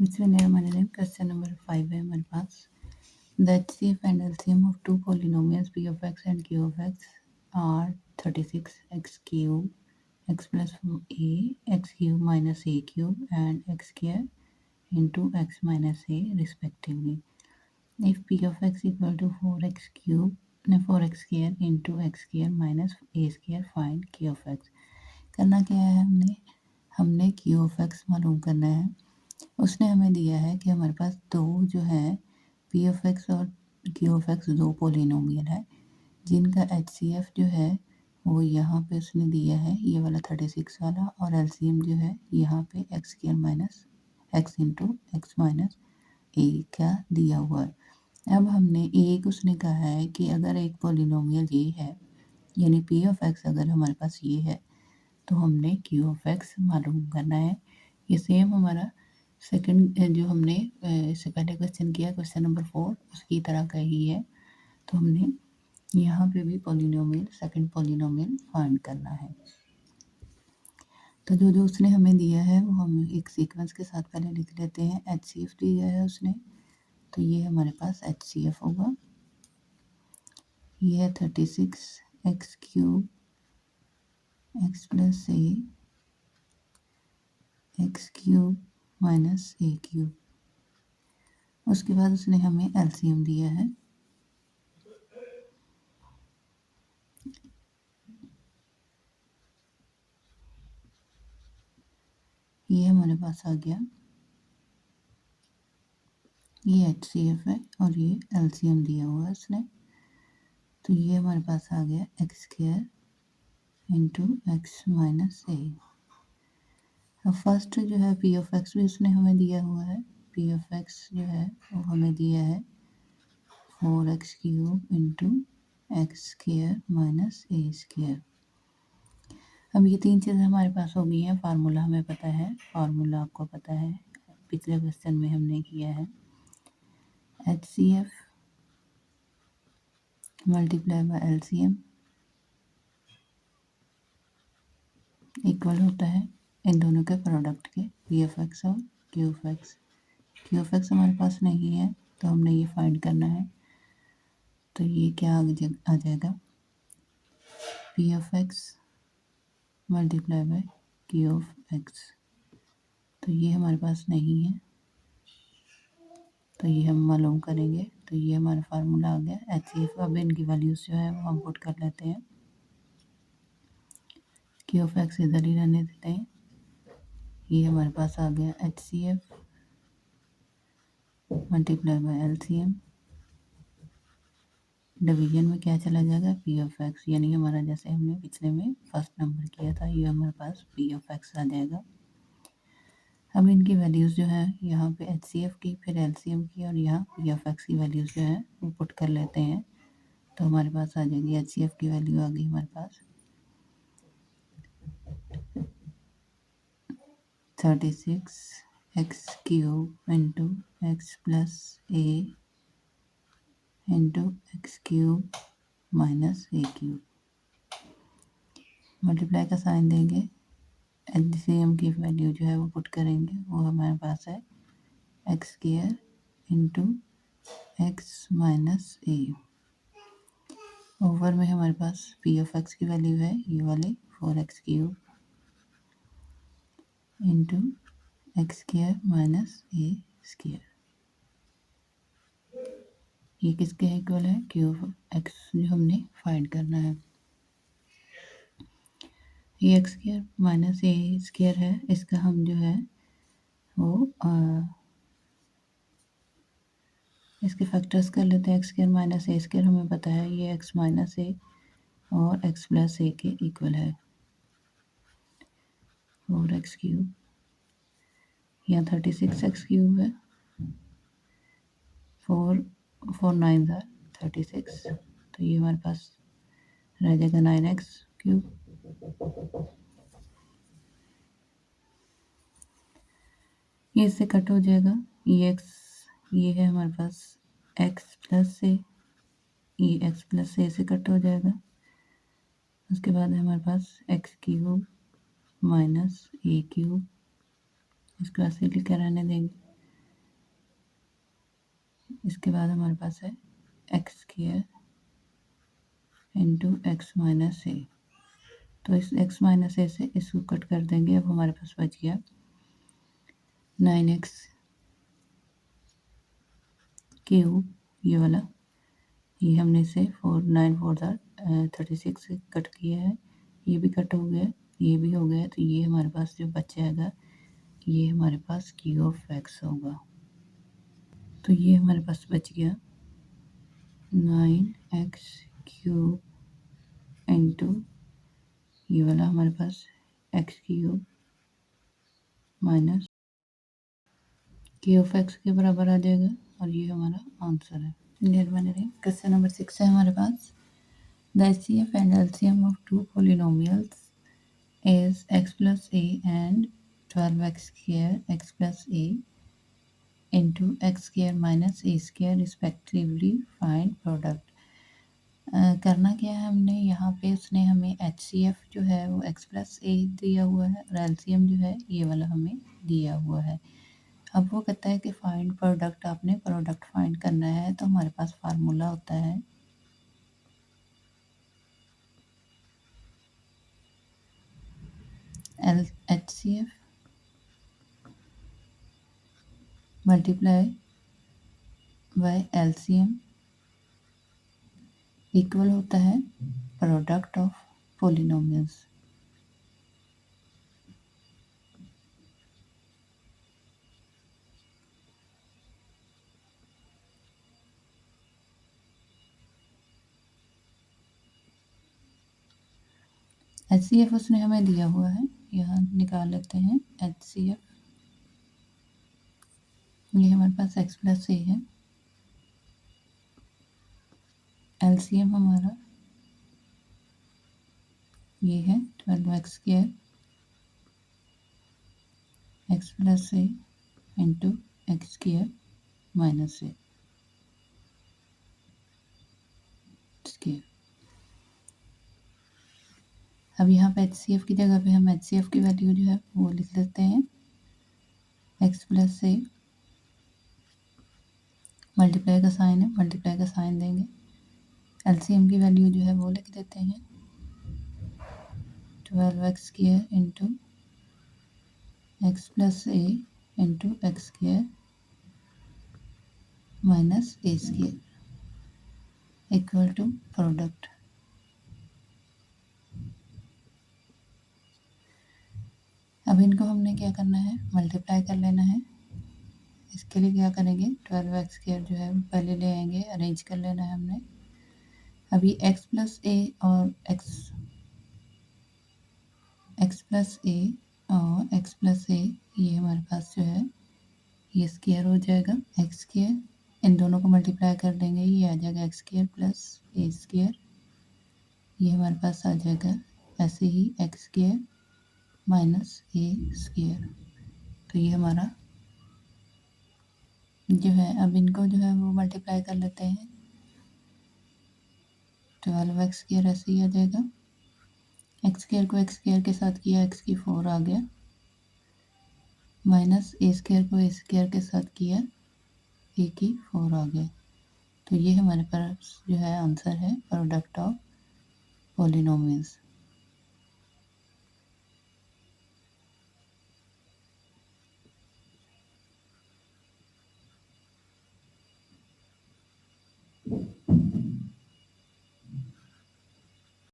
इसमें हमारे लिए क्वेश्चन नंबर 5 है हमारे पास। The HCF and LCM of two polynomials p of x and q of x are 36 x cube x plus a x cube minus a cube and x square into x minus a respectively. If p of x equal to 4x cube 4x square into x square minus a square, find q of x। करना क्या है, हमने q of x मालूम करना है। उसने हमें दिया है कि हमारे पास दो जो है पी ऑफ एक्स और क्यू ऑफ एक्स दो पोलिनोमियल है जिनका एचसीएफ जो है वो यहाँ पे उसने दिया है ये वाला 36 वाला, और एलसीएम जो है यहाँ पे x square minus x into x minus a का दिया हुआ है। अब हमने एक उसने कहा है कि अगर एक पोलिनोमियल ये है यानी पी ऑफ एक्स अगर हमारे पास ये है तो हमने क्यू ऑफ एक्स मालूम करना है। ये सेम हमारा सेकंड जो हमने इससे पहले क्वेश्चन किया क्वेश्चन नंबर 4 उसकी तरह का ही है। तो हमने यहाँ पे भी पोलिनोमियल सेकंड पोलिनोमियल फाइंड करना है। तो जो उसने हमें दिया है वो हम एक सीक्वेंस के साथ पहले लिख लेते हैं। एचसीएफ दिया है उसने, तो ये हमारे पास एचसीएफ होगा। ये है 36 x cube x plus A x cube minus a cube. उसके बाद उसने हमें एलसीएम दिया है। ये हमारे पास आ गया, ये एचसीएफ है और ये एलसीएम दिया हुआ है उसने। तो ये हमारे पास आ गया x square into x minus a. अब फर्स्ट जो है पी ऑफ एक्स भी उसने हमें दिया हुआ है। पी ऑफ एक्स जो है वो हमें दिया है 4x cube into x square minus a square. अब ये तीन चीज़ें हमारे पास हो गई हैं। फार्मूला हमें पता है, फार्मूला आपको पता है, पिछले क्वेश्चन में हमने किया है। HCF multiply by LCM equal होता है इन दोनों के प्रोडक्ट के, पी ऑफ एक्स और Q of x. Q of x हमारे पास नहीं है तो हमने ये फाइंड करना है। तो ये क्या आ जाएगा, P of x multiply by Q of x. तो ये हमारे पास नहीं है तो ये हम मालूम करेंगे। तो ये हमारा फार्मूला आ गया HCF। अब इनकी वैल्यूज जो है वो हम पुट कर लेते हैं। क्यू ऑफ एक्स इधर ही रहने देते हैं। ये हमारे पास आ गया HCF multiply by LCM। Division में क्या चला जाएगा, पी ऑफ एक्स, यानी हमारा जैसे हमने पिछले में फर्स्ट नंबर किया था ये हमारे पास पी ऑफ एक्स आ जाएगा। अब इनकी वैल्यूज़ जो है यहाँ पे HCF की, फिर LCM की और यहाँ पी ऑफ एक्स की वैल्यूज़ जो है वो पुट कर लेते हैं। तो हमारे पास आ जाएगी HCF की वैल्यू आ गई हमारे पास 36 x cube into x plus a into x cube minus a cube. Multiply का साइन देंगे, एलसीएम की वैल्यू जो है वो पुट करेंगे, वो हमारे पास है x square into x minus a. Over में हमारे पास पी ऑफ एक्स की वैल्यू है ये वाली 4x cube into x square minus a square. ये किसके इक्वल है, क्यू ऑफ एक्स जो हमने फाइंड करना है। ये x square minus a square है, इसका हम जो है वो इसके फैक्टर्स कर लेते हैं। X square minus a square हमें पता है ये एक्स माइनस ए और एक्स प्लस ए के इक्वल है 4x क्यूब। यहाँ 36 एक्स क्यूब है, 4 9 36, तो ये हमारे पास रह जाएगा 9x क्यूब। ये इससे कट हो जाएगा, ये x, ये है हमारे पास x प्लस ए, ये x प्लस ए से कट हो जाएगा। उसके बाद है हमारे पास x cube minus a cube, इसको ऐसे लिखकर रहने देंगे। इसके बाद हमारे पास है x square into x minus a. तो इस एक्स माइनस ए से इसको कट कर देंगे। अब हमारे पास बच गया 9x क्यूब, ये वाला, ये हमने इसे 36 से कट किया है, ये भी कट हो गया, ये भी हो गया। तो ये हमारे पास जो बच जाएगा, ये हमारे पास क्यू ऑफ एक्स होगा। तो ये हमारे पास बच गया 9x क्यूब इंटू ये वाला हमारे पास x cube minus Q of x के बराबर आ जाएगा, और ये हमारा आंसर है। क्लियर बने रहे। क्वेश्चन नंबर 6 है हमारे पास। The HCF and LCM of two polynomials is x plus a and 12x square x plus a into x square minus a square respectively find product। करना क्या है हमने यहाँ पे, उसने हमें HCF जो है वो x प्लस ए दिया हुआ है और LCM जो है ये वाला हमें दिया हुआ है। अब वो कहता है कि फाइंड प्रोडक्ट, आपने प्रोडक्ट फाइंड करना है। तो हमारे पास फार्मूला होता है HCF multiply by LCM equal होता है प्रोडक्ट ऑफ पोलिनोमियल्स। HCF उसने हमें दिया हुआ है, यहाँ निकाल लेते हैं HCF। ये हमारे पास x प्लस ए है। LCM हमारा ये है 12x square x plus a into x square minus a square. अब यहाँ पे HCF की जगह पे हम HCF की वैल्यू जो है वो लिख लेते हैं x प्लस ए, मल्टीप्लाई का साइन है, मल्टीप्लाई का साइन देंगे। LCM की वैल्यू जो है वो लिख देते हैं 12x square into x plus a into x square minus a square equal to product. अब इनको हमने क्या करना है, मल्टीप्लाई कर लेना है। इसके लिए क्या करेंगे, 12x स्क्वायर जो है पहले ले आएंगे, अरेंज कर लेना है हमने। अभी x प्लस ए और x प्लस ए और x प्लस ए ये हमारे पास जो है ये स्क्वायर हो जाएगा एक्स स्क्वायर, इन दोनों को मल्टीप्लाई कर देंगे, ये आ जाएगा एक्स स्क्वायर प्लस ए स्क्वायर। ये हमारे पास आ जाएगा ऐसे ही x square minus a square. तो ये हमारा जो है, अब इनको जो है वो मल्टीप्लाई कर लेते हैं। 12x स्क्वायर ऐसे ही आ जाएगा, एक्स स्क्वायर को एक्स स्क्वायर के साथ किया, एक्स की 4 आ गया, माइनस ए स्क्वायर को ए स्क्वायर के साथ किया, ए की 4 आ गया। तो ये हमारे पास जो है आंसर है प्रोडक्ट ऑफ पोलिनोमियल्स।